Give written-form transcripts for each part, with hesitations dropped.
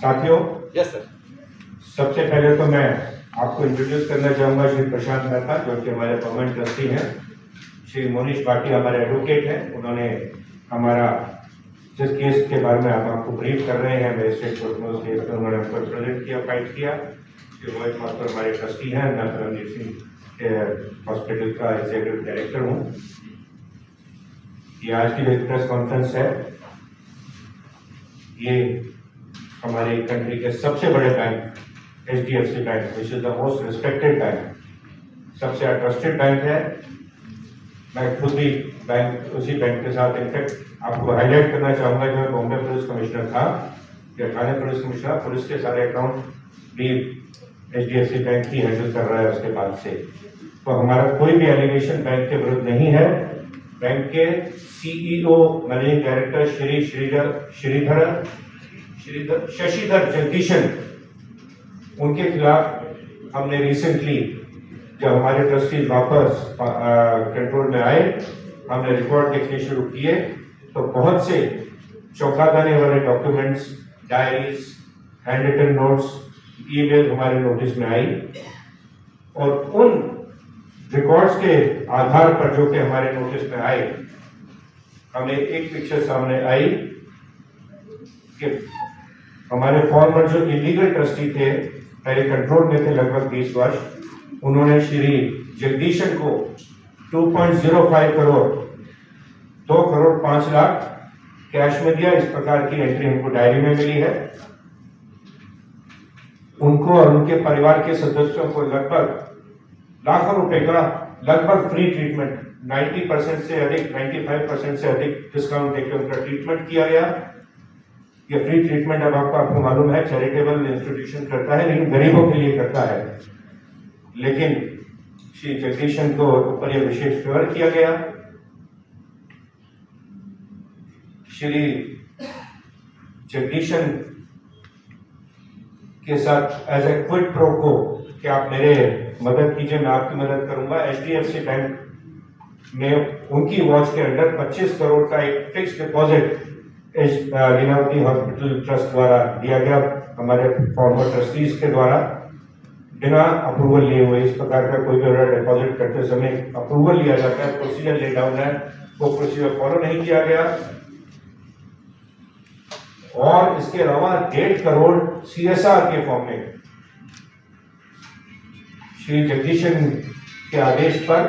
साथियों, yes sir. सबसे पहले तो मैं आपको इंट्रोड्यूस करना चाहूंगा श्री प्रशांत मेहता, जो कि हमारे परमानेंट ट्रस्टी हैं। श्री मोनीश भाटी हमारे एडवोकेट हैं। उन्होंने हमारा जिस केस के बारे में आपको ब्रीफ कर रहे हैं मजिस्ट्रेट कोर्ट में, उस केस में उन्होंने हमको रिप्रेजेंट किया, फाइट किया। श्री मोहित माथुर हमारे ट्रस्टी हैं। मैं परमजीत सिंह के हॉस्पिटल का एग्जीक्यूटिव डायरेक्टर हूँ। ये आज की जो प्रेस कॉन्फ्रेंस है, ये हमारे कंट्री के सबसे बड़े bank HDFC bank, which is the most respected bank, सबसे ट्रस्टेड बैंक है। मैं खुद भी उसी बैंक के साथ इनफैक्ट आपको हाईलाइट करना चाहूंगा, जो बॉम्बे पुलिस कमिश्नर था या थाने पुलिस कमिश्नर, पुलिस के सारे अकाउंट भी HDFC बैंक ही हैंडल कर रहा है उसके बाद से। तो हमारा कोई भी एलिगेशन बैंक के विरुद्ध नहीं है। बैंक के CEO managing director Shri Sashidhar Jagdishan, उनके खिलाफ हमने रिसेंटली, जब हमारे ट्रस्टीज वापस कंट्रोल में आए, हमने रिकॉर्ड देखने शुरू किए तो बहुत से चौंका देने वाले documents, diaries, hand written notes, email हमारे नोटिस में आई। और उन रिकॉर्ड्स के आधार पर जो कि हमारे नोटिस में आए, हमें एक पिक्चर सामने आई कि हमारे फॉर्मर जो इलीगल ट्रस्टी थे, पहले कंट्रोल में थे लगभग 20 वर्ष, उन्होंने श्री जगदीशन को 2.05 करोड़, 2 करोड़ 5 लाख कैश में दिया। इस प्रकार की एंट्री हमको डायरी में मिली है। उनको और उनके परिवार के सदस्यों को लगभग लाखों रुपए का लगभग फ्री ट्रीटमेंट, 90% से अधिक, 95% से अधिक डिस्काउंट देकर उनका ट्रीटमेंट किया गया। ये फ्री ट्रीटमेंट अब आपको मालूम है चैरिटेबल इंस्टीट्यूशन करता है, लेकिन गरीबों के लिए करता है। लेकिन श्री जगदीशन को ऊपर यह विशेष फेवर किया गया। श्री जगदीशन के साथ एज ए क्विड प्रो को कि आप मेरे मदद कीजिए, मैं आपकी मदद करूंगा। HDFC बैंक में उनकी वॉच के अंडर 25 करोड़ का एक fix deposit Lilavati hospital trust द्वारा दिया गया, हमारे फॉर्मर ट्रस्टीज के द्वारा, बिना अप्रूवल लिए हुए। इस प्रकार का कोई भी ऑर्डर डिपॉजिट करते समय अप्रूवल लिया जाता है, प्रोसीजर ले डाउन है, वो प्रोसीजर फॉलो नहीं किया गया। और इसके अलावा 1.5 करोड़ CSR के फॉर्म में श्री जगदीशन के आदेश पर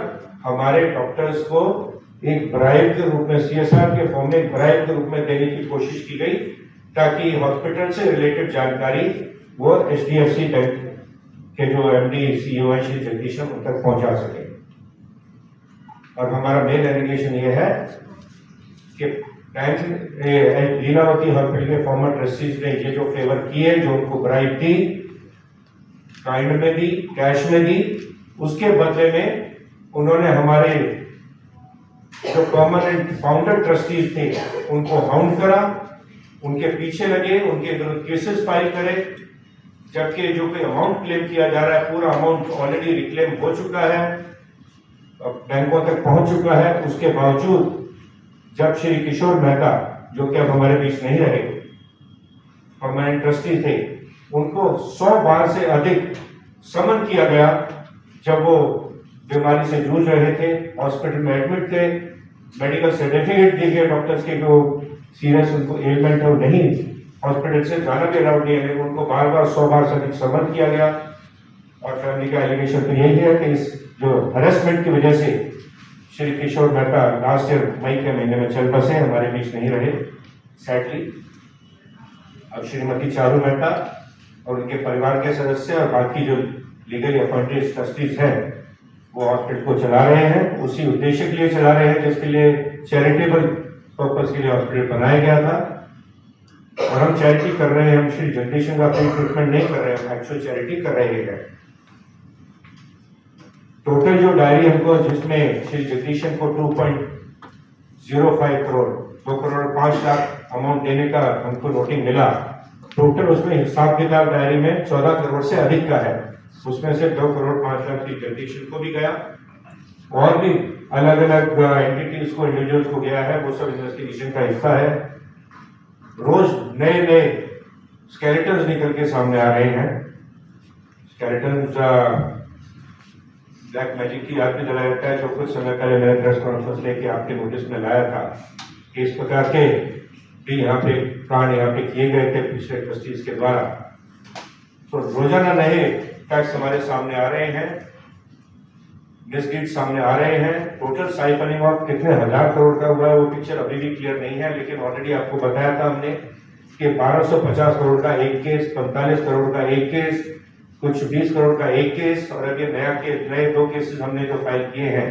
हमारे डॉक्टर्स को एक ब्राइब के रूप में, CSR के फॉर्म में एक ब्राइब के रूप में देने की कोशिश की गई, ताकि हॉस्पिटल से रिलेटेड जानकारी वो HDFC बैंक के जो MD CEO है श्री जगदीशन उन तक पहुंचा सके। और हमारा मेन एलिगेशन ये है कि बैंक लीलावती हॉस्पिटल के फॉर्मर ट्रस्टीज ने ये जो फेवर किए, जो उनको ब्राइब दी, काइंड में दी, कैश में दी, उसके बदले में उन्होंने हमारे जो परमानेंट फाउंडर ट्रस्टीज थे उनको हाउंड करा, उनके पीछे लगे, उनके विरुद्ध केसेस फाइल करे, जबकि जो कोई अमाउंट क्लेम किया जा रहा है, पूरा अमाउंट ऑलरेडी रिक्लेम हो चुका है, बैंकों तक पहुंच चुका है। उसके बावजूद जब श्री किशोर मेहता, जो कि अब हमारे बीच नहीं रहे, परमानेंट ट्रस्टी थे, उनको 100 बार से अधिक समन किया गया। जब वो बीमारी से जूझ रहे थे, हॉस्पिटल में एडमिट थे, मेडिकल सर्टिफिकेट दिए गए डॉक्टर्स के, जो सीरियस उनको एलिमेंट है, वो नहीं, हॉस्पिटल से जाना भी अलाउड नहीं है, लेकिन उनको बार बार 100 बार से अधिक समन किया गया। और फैमिली का एलिगेशन तो यही है कि इस जो हरेसमेंट की वजह से श्री किशोर मेहता लास्ट ईयर मई के महीने में चल बसे, हमारे बीच नहीं रहे सैडली। अब श्रीमती चारू मेहता और उनके परिवार के सदस्य और बाकी जो लीगली अपॉइंटेड ट्रस्टीज हैं, वो हॉस्पिटल को चला रहे हैं, उसी उद्देश्य के लिए चला रहे हैं जिसके लिए चैरिटेबल पर्पस के लिए हॉस्पिटल बनाया गया था। और हम चैरिटी कर रहे हैं, हम श्री जगदीशन का फ्री ट्रीटमेंट नहीं कर रहे हैं, हम एक्चुअल चैरिटी कर रहे हैं। टोटल जो डायरी हमको, जिसमें श्री जगदीशन को 2.05 करोड़, 2 करोड़ 5 लाख अमाउंट देने का हमको नोटिंग मिला, टोटल उसमें हिसाब किताब डायरी में 14 करोड़ से अधिक का है। उसमें से 2 करोड़ 5 लाख की जगदीशन को भी गया, और भी अलग अलग एंटिटीज को, इंडिविजुअल्स को गया है, वो सब इन्वेस्टिगेशन का हिस्सा है। रोज नए नए स्केलेटन्स निकल के सामने आ रहे हैं। स्केलेटन्स ब्लैक मैजिक की याद में दिलाया जाता है, जो कुछ समय पहले मैंने प्रेस कॉन्फ्रेंस लेके आपके नोटिस में लाया था कि इस प्रकार के भी यहाँ पे कांड यहाँ पे किए गए थे पिछले ट्रस्टीज के द्वारा। तो रोजाना नए फैक्ट्स हमारे सामने आ रहे हैं, मिसडीड सामने आ रहे हैं। टोटल साइफनिंग ऑफ कितने हजार करोड़ का हुआ है वो पिक्चर अभी भी क्लियर नहीं है, लेकिन ऑलरेडी आपको बताया था हमने कि 1250 करोड़ का एक केस, 45 करोड़ का एक केस, कुछ 20 करोड़ का एक केस, और अभी नए 2 केसेस हमने जो फाइल किए हैं।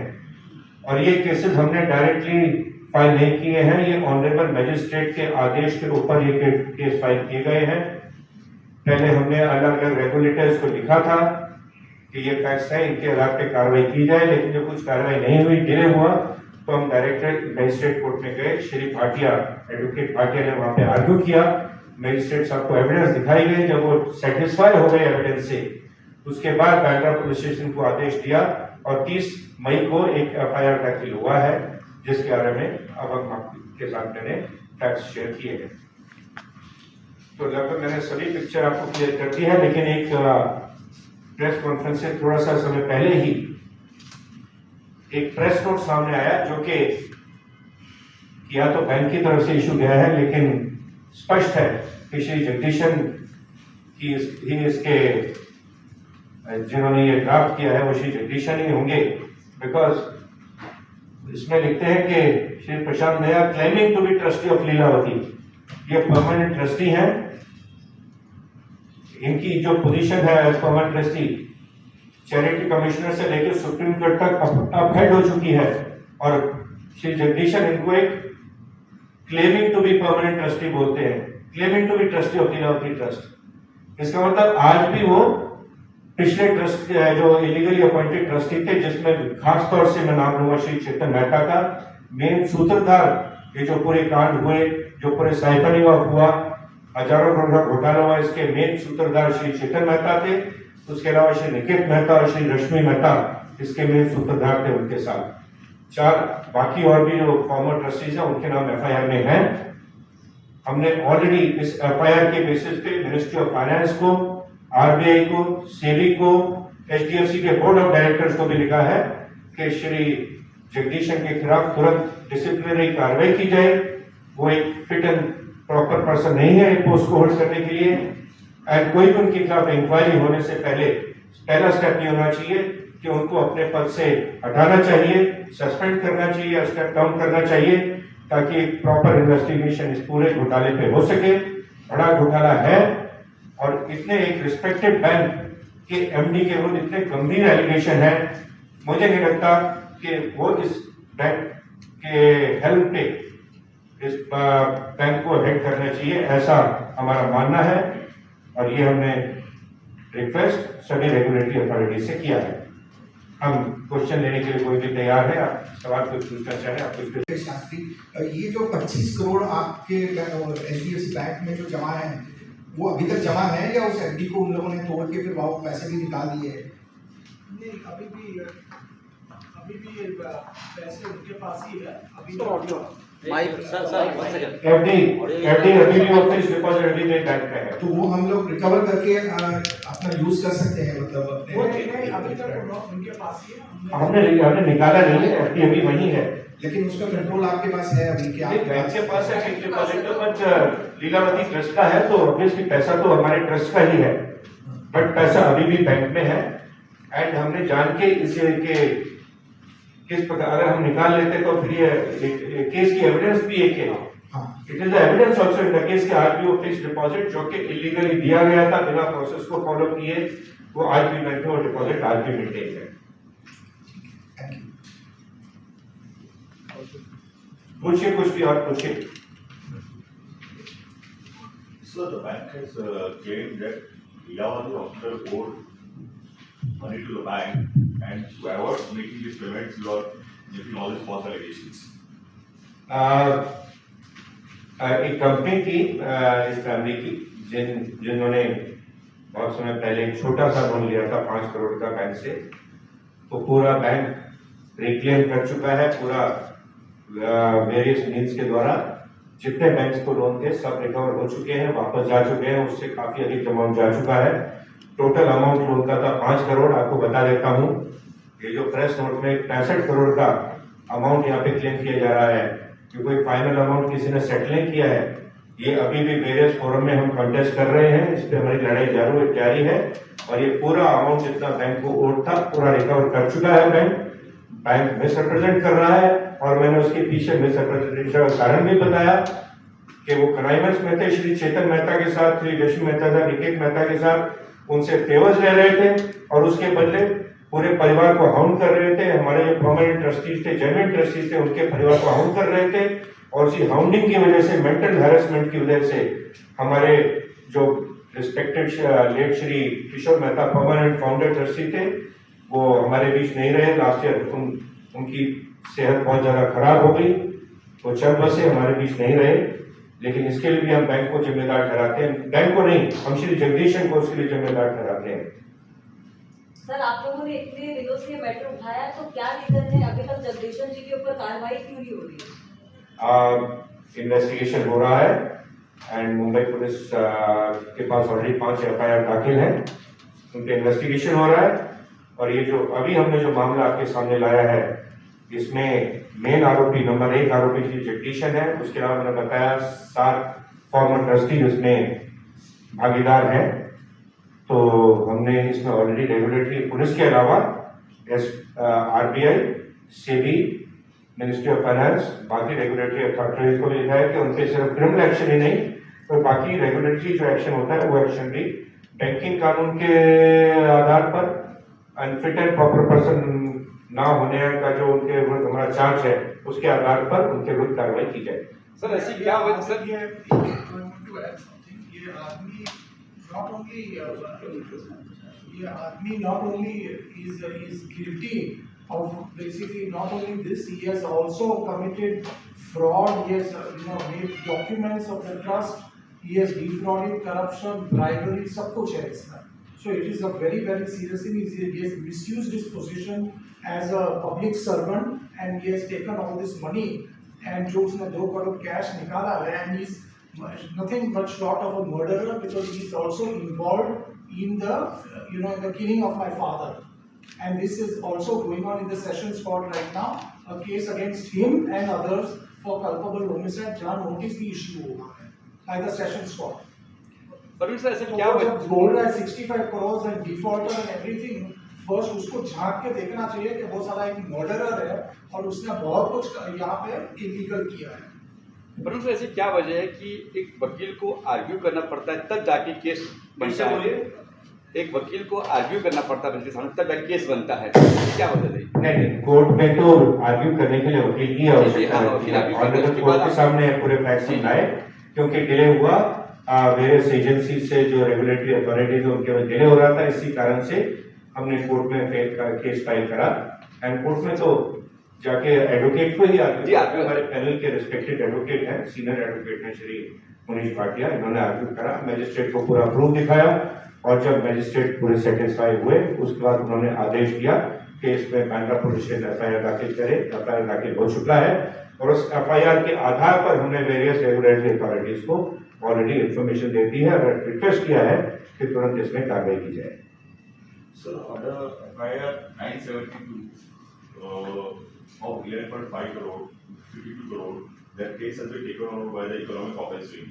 और ये केसेस हमने डायरेक्टली फाइल नहीं किए हैं, ये ऑनरेबल मजिस्ट्रेट के आदेश के ऊपर ये केस फाइल किए गए हैं। पहले हमने अलग अलग रेगुलेटर्स को लिखा था कि ये फैक्ट्स हैं, इनके आधार पे कार्रवाई की जाए, लेकिन जब कुछ कार्रवाई नहीं हुई, डिले हुआ, तो हम डायरेक्ट मजिस्ट्रेट कोर्ट में गए। श्री भाटिया, एडवोकेट भाटिया ने वहां पे आर्ग्यू किया, मजिस्ट्रेट साहब को एविडेंस दिखाई गई। जब वो सेटिस्फाई हो गए एविडेंस से, उसके बाद बांद्रा पुलिस स्टेशन को आदेश दिया और 30 मई को एक एफआईआर दाखिल हुआ है, जिसके बारे में अब हम आपके साथ मैंने फैक्ट्स शेयर किए हैं। तो लगभग मैंने सभी पिक्चर आपको क्लियर कर दी है, लेकिन एक प्रेस कॉन्फ्रेंस से थोड़ा सा समय पहले ही एक प्रेस नोट सामने आया, जो कि या तो बैंक की तरफ से इशू गया है, लेकिन स्पष्ट है कि श्री जगदीशन की इसके जिन्होंने ये ड्राफ्ट किया है वो श्री जगदीशन ही होंगे, बिकॉज इसमें लिखते हैं कि Shri Prashant Nair claiming to be trustee of Lilavati, ये परमानेंट ट्रस्टी हैं। इनकी जो पोजीशन है as permanent trustee charity commissioner से लेकर सुप्रीम कोर्ट तक अपहेड हो चुकी है, और श्री जगदीशन इनको एक claiming to be permanent trustee बोलते हैं, claiming to be trustee of Lilavati trust. इसका मतलब आज भी वो पिछले ट्रस्ट जो इलीगली अपॉइंटेड ट्रस्टी थे, जिसमें खास तौर से मैं नाम लूंगा श्री चेतन मेहता का, मेन सूत्रधार ये जो पूरे कांड हुए, जो पूरे साइफनिंग ऑफ हुआ, हजारों करोड़ का घोटाला हुआ, इसके मेन सूत्रधार श्री चेतन मेहता थे। उसके अलावा श्री निकित मेहता और श्री रश्मि मेहता इसके मेन सूत्रधार थे। उनके साथ 4 बाकी और भी जो फॉर्मर ट्रस्टीज हैं उनके नाम एफआईआर में हैं। हमने ऑलरेडी इस एफआईआर के बेसिस पे मिनिस्ट्री ऑफ फाइनेंस को, आरबीआई को, सेबी को, एचडीएफसी के बोर्ड ऑफ डायरेक्टर्स को भी लिखा है कि श्री जगदीशन के खिलाफ तुरंत डिसिप्लिनरी कार्रवाई की जाए। वो एक फिट एंड प्रॉपर पर्सन नहीं है पोस्ट को होल्ड करने के लिए, एंड कोई भी उनके खिलाफ इंक्वायरी होने से पहले पहला स्टेप ये होना चाहिए कि उनको अपने पद से हटाना चाहिए, सस्पेंड करना चाहिए या स्टेप डाउन करना चाहिए, ताकि एक प्रॉपर इन्वेस्टिगेशन इस पूरे घोटाले पे हो सके। बड़ा घोटाला है, और इतने एक रिस्पेक्टेड बैंक के एमडी के विरुद्ध इतने गंभीर एलिगेशन है, मुझे नहीं लगता कि वो इस बैंक के हेल्प पे इस बैंक को हेड करना चाहिए, ऐसा हमारा मानना है। और ये हमने रिक्वेस्ट सभी रेगुलेटरी अथॉरिटी से किया है। हम क्वेश्चन लेने के लिए कोई भी तैयार है, आप सवाल कुछ पूछना चाहें आप कुछ। शास्त्री, ये जो 25 करोड़ आपके एचडीएफसी बैंक में जो जमा है, वो अभी तक जमा है या उस एफडी को उन लोगों ने तोड़ के फिर वो पैसे भी निकाल दिए? नहीं, अभी भी पैसे उनके पास ही है। अभी तो ऑडियो माइक सर एफडी अभी भी ऑफिस डिपॉजिट अभी भी बैंक में है, तो वो हम लोग रिकवर करके अपना यूज कर सकते हैं, मतलब अपने वो नहीं, अभी तक उनके पास ही है। हमने निकाला नहीं है, एफडी अभी वही है, लेकिन उसका कंट्रोल आपके पास है अभी कि आप बैंक के पास है fixed deposit, but Lilavati trust का है, तो ऑब्वियसली पैसा तो हमारे ट्रस्ट का ही है, बट पैसा अभी भी बैंक में है। एंड हमने जान के इसे के किस प्रकार अगर हम निकाल लेते तो फिर ये केस की एविडेंस भी एक है। It is the evidence also in the case के आरबीओ फिक्स्ड डिपॉजिट जो कि इलीगली दिया गया था बिना प्रोसेस को फॉलो किए, वो आज भी बैंक में डिपॉजिट आज भी मेंटेन है। पूछिए, कुछ भी और पूछिए। So the bank has claimed that Leelavati Hospital owed money to the bank, and to avoid making these payments, you are making all these false allegations. एक कंपनी थी इस फैमिली की जिन्होंने बहुत समय पहले एक छोटा सा लोन लिया था 5 करोड़ का बैंक से, तो पूरा बैंक रिक्लेम कर चुका है, पूरा वेरियस मीन्स के द्वारा जितने बैंक को लोन थे सब रिकवर हो चुके हैं, वापस जा चुके हैं, उससे काफी अधिक अमाउंट जा चुका है। टोटल अमाउंट लोन का था 5 करोड़। आपको बता देता हूँ, ये जो प्रेस नोट में 65 करोड़ का अमाउंट यहाँ पे क्लेम किया जा रहा है कि कोई फाइनल अमाउंट किसी ने सेटल नहीं किया है। ये अभी भी वेरियस फोरम में हम कंटेस्ट कर रहे हैं, इस पे हमारी लड़ाई जारी है। और ये पूरा अमाउंट जितना बैंक को ओड था पूरा रिकवर कर चुका है बैंक मिसरिप्रेजेंट कर रहा है। और मैंने उसके पीछे मिसरिप्रेजेंटेशन का कारण भी बताया कि वो कनाइवंश में थे, श्री चेतन मेहता के साथ, श्री लक्ष्मी मेहता था, निकेत मेहता के साथ उनसे फेवर्स ले रहे थे और उसके बदले पूरे परिवार को हाउंड कर रहे थे। हमारे जो परमानेंट ट्रस्टीज थे, जेन्युइन ट्रस्टीज थे, उनके परिवार को हाउंड कर रहे थे। और उसी हाउंडिंग की वजह से, मेंटल हैरेसमेंट की वजह से हमारे जो रिस्पेक्टेड लेट श्री किशोर मेहता परमानेंट फाउंडर ट्रस्टी थे, वो हमारे बीच नहीं रहे। लास्ट ईयर उनकी सेहत बहुत ज्यादा खराब हो गई, वो चल बसे, हमारे बीच नहीं रहे। लेकिन इसके लिए भी हम बैंक को जिम्मेदार ठहराते हैं, बैंक को नहीं, हम श्री जगदीशन को उसके लिए जिम्मेदार ठहराते हैं। सर, आप लोगों ने इतने दिनों से ये मैटर उठाया, तो क्या रीजन है अभी तक जगदीशन जी के ऊपर कार्रवाई क्यों नहीं हो रही है? इन्वेस्टिगेशन हो रहा है एंड मुंबई पुलिस के पास ऑलरेडी 5 FIR दाखिल है, उनके इन्वेस्टिगेशन हो रहा है। और ये जो अभी हमने जो मामला आपके सामने लाया है, इसमें मेन आरोपी, नंबर 1 आरोपी श्री जगदीशन है। उसके अलावा मैंने बताया 7 फॉर्मर ट्रस्टी उसमें भागीदार हैं। तो हमने इसमें ऑलरेडी रेगुलेटरी पुलिस के अलावा RBI, SEBI, ministry of finance, बाकी रेगुलेटरी अथॉरिटीज को भी लिखा है कि उनपे सिर्फ क्रिमिनल एक्शन ही नहीं, तो बाकी रेगुलेटरी जो एक्शन होता है वो एक्शन भी बैंकिंग कानून के आधार पर अनफिट एंड प्रॉपर पर्सन ना होने का जो उनके विरुद्ध हमारा चार्ज है, उसके आधार पर उनके विरुद्ध कार्रवाई की जाए। सर ऐसी क्या वजह सर? ये आदमी not only is guilty of basically not only this, he has also committed fraud. He has made documents of the trust. He has defrauded, corruption, bribery, सब कुछ है इसमें. So it is a very serious thing. He has misused his position as a public servant and he has taken all this money and जो उसने 2 crore cash निकाला है, and he is nothing but short of a murderer because he is also involved in the in the killing of my father. And this is also going on in the Sessions Court right now, a case against him and others for culpable homicide, जहाँ notice भी issue हुआ है by the Sessions Court. पर sir ऐसा तो क्या वो जब बोल रहा है 65 crores and defaulter and everything, first उसको झांक के देखना चाहिए कि वो साला एक मर्डरर है और उसने बहुत कुछ यहाँ पे इलीगल किया है। पर सर ऐसी क्या वजह है कि एक वकील को आर्ग्यू करना पड़ता है तब जाके केस बनता है? एक वकील को आर्ग्यू करना पड़ता है उसके सामने तब जाके केस बनता है, क्या वजह है? नहीं, कोर्ट में तो आर्ग्यू करने के लिए वकील की आवश्यकता है, कोर्ट के सामने पूरे फैक्ट्स लाए, क्योंकि डिले हुआ वेरियस एजेंसी से, जो रेगुलेटरी अथॉरिटीज उनके में डिले हो रहा था। इसी कारण से हमने कोर्ट में केस फाइल करा एंड कोर्ट में तो जाके एडवोकेट को ही आर्ग्यू, हमारे पैनल के रिस्पेक्टेड एडवोकेट हैं, सीनियर एडवोकेट हैं श्री मुनीश भाटिया, इन्होंने आर्ग्यू करा, मैजिस्ट्रेट को पूरा प्रूफ दिखाया और जब मैजिस्ट्रेट पूरे सेटिस्फाई हुए उसके बाद उन्होंने आदेश दिया कि इसमें बांद्रा पुलिस स्टेशन FIR दाखिल करे। FIR दाखिल हो चुका है और उस FIR के आधार पर हमने वेरियस रेगुलेटरी अथॉरिटीज को ऑलरेडी इंफॉर्मेशन दे दी है और रिक्वेस्ट किया है कि तुरंत इसमें कार्रवाई की जाए। So under FIR 972 of 11.5 crore, 52 crore, that case has been taken over by the economic office wing.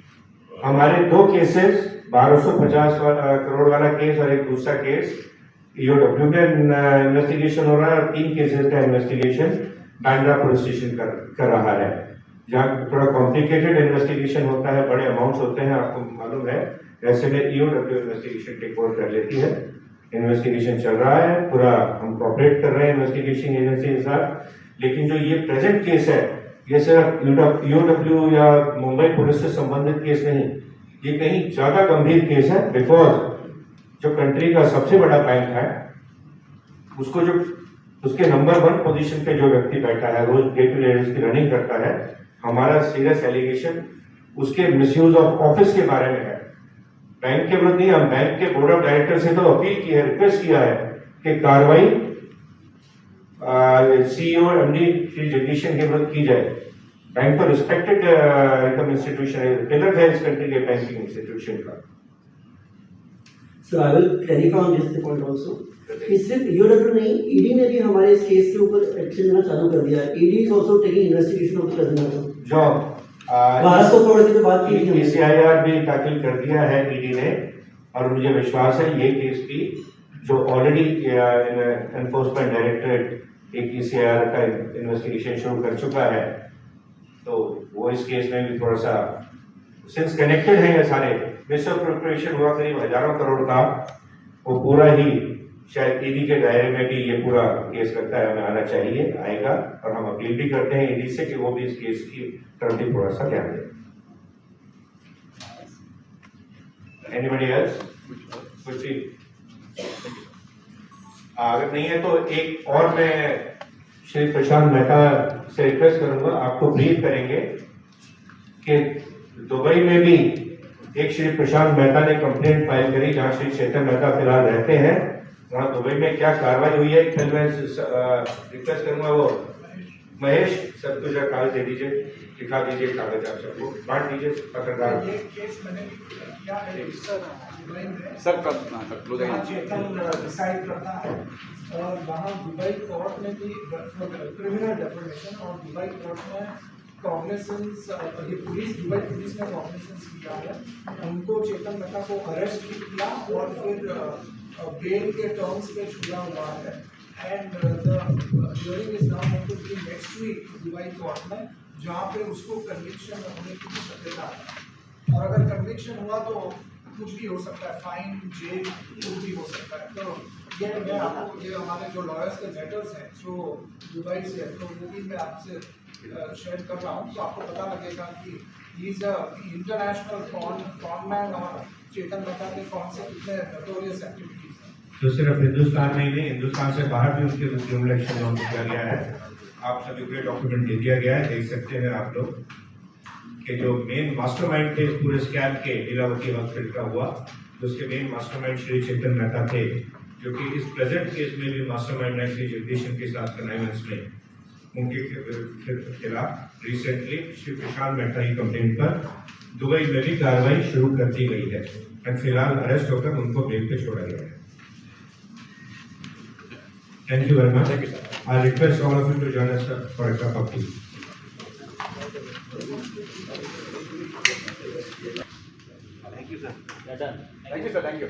हमारे 2 केसेस, 1250 करोड़ वाला केस और एक दूसरा केस EOW का इन्वेस्टिगेशन हो रहा है और 3 केसेस का इन्वेस्टिगेशन बांद्रा पुलिस स्टेशन कर रहा है, जहाँ थोड़ा कॉम्प्लिकेटेड इन्वेस्टिगेशन होता है, बड़े अमाउंट्स होते हैं, आपको मालूम है। ऐसे में EOW इन्वेस्टिगेशन टेक ओवर कर लेती है। इन्वेस्टिगेशन चल रहा है, पूरा हम कोऑपरेट कर रहे हैं इन्वेस्टिगेशन एजेंसी के साथ। लेकिन जो ये प्रेजेंट केस है, ये सिर्फ EOW या मुंबई पुलिस से संबंधित केस नहीं, ये कहीं ज्यादा गंभीर केस है। बिकॉज जो कंट्री का सबसे बड़ा बैंक है, उसको जो उसके नंबर 1 पोजीशन पे जो व्यक्ति बैठा है, रोज डे टू डे उसकी रनिंग करता है, हमारा सीरियस एलिगेशन उसके मिसयूज ऑफ ऑफिस के बारे में है। बैंक के विरुद्ध नहीं, हम बैंक के बोर्ड ऑफ डायरेक्टर से तो अपील की है, रिक्वेस्ट किया है कि कार्रवाई CEO MD श्री जगदीशन के विरुद्ध की जाए। बैंक तो रिस्पेक्टेड एकदम इंस्टीट्यूशन है, पिलर है इस कंट्री के बैंकिंग इंस्टीट्यूशन का। So I will clarify on this point also. कि सिर्फ यूडब्ल्यू नहीं, ईडी ने भी हमारे इस केस के ऊपर एक्शन लेना चालू कर दिया है। ED is also taking investigation of the present matter. जो 1200 करोड़ की तो बात की थी ECIR भी दाखिल कर दिया है ईडी ने, और मुझे विश्वास है ये केस भी जो ऑलरेडी एनफोर्समेंट डायरेक्टरेट एक ECIR का इन्वेस्टिगेशन शुरू कर चुका है, तो वो इस केस में भी थोड़ा सा सिंस कनेक्टेड है ये सारे, मिसअप्रोप्रिएशन हुआ करीब हजारों करोड़ का, वो पूरा ही शायद ईडी के दायरे में भी ये पूरा केस लगता है हमें आना चाहिए, आएगा, और हम अपील भी करते हैं ईडी से कि वो भी इस केस की तरफ भी थोड़ा सा ध्यान दें। Anybody else? कुछ भी अगर नहीं है तो एक और मैं श्री प्रशांत मेहता से रिक्वेस्ट करूंगा, आपको ब्रीफ करेंगे कि दुबई में भी एक श्री प्रशांत मेहता ने कंप्लेंट फाइल करी, जहां श्री चेतन मेहता फिलहाल रहते हैं, वहां दुबई में क्या कार्रवाई हुई है, कल मैं रिक्वेस्ट करूंगा वो महेश सब कुछ कागज दे दीजिए, दिखा दीजिए कागज, आप सबको बांट दीजिए पत्रकार। ये केस मैंने किया है दुबई में, सर कब क्लोज जहाँ चेतन डिसाइड करता है, और वहाँ दुबई कोर्ट में भी क्रिमिनल डेफर्मेशन, और दुबई कोर्ट में कॉग्निसेंस, ये पुलिस, दुबई पुलिस ने कॉग्निसेंस किया है, उनको चेतन मेहता को अरेस्ट भी किया और फिर बेल के टर्म्स पे छुड़ा हुआ है, and the hearing is now going to be next week Dubai court में, जहाँ पे उसको कन्विक्शन होने की शक्यता है, और अगर कन्विक्शन हुआ तो कुछ भी हो सकता है, फाइन, जेल, कुछ भी हो सकता है। तो ये मैं आपको, ये हमारे जो लॉयर्स के लेटर्स हैं जो दुबई से, तो वो भी मैं आपसे शेयर कर रहा हूँ, तो आपको पता लगेगा कि ही इज इंटरनेशनल कॉनमैन, और चेतन मेहता के कौन से कितने नोटोरियस एक्टिविटीज हैं। तो सिर्फ हिंदुस्तान में ही नहीं, हिंदुस्तान से बाहर भी उनके क्रिमिनल एक्शन लॉन्च किया गया है। आप सभी को डॉक्यूमेंट दे दिया गया है, देख सकते हैं आप लोग कि जो मेन मास्टरमाइंड थे इस पूरे स्कैम के, लीलावती हॉस्पिटल का हुआ, तो उसके मेन मास्टरमाइंड श्री चेतन मेहता थे, जो कि इस प्रेजेंट केस में भी मास्टरमाइंड है श्री जगदीशन के साथ कनाइवेंस में। उनके खिलाफ रिसेंटली श्री प्रशांत मेहता की कंप्लेंट पर दुबई में भी कार्रवाई शुरू कर दी गई है, और फिलहाल अरेस्ट होकर उनको बेल पे छोड़ा गया है। Thank you very much. I request all of you to join us for a cup of tea. Thank you sir. Done. Thank you sir, thank you.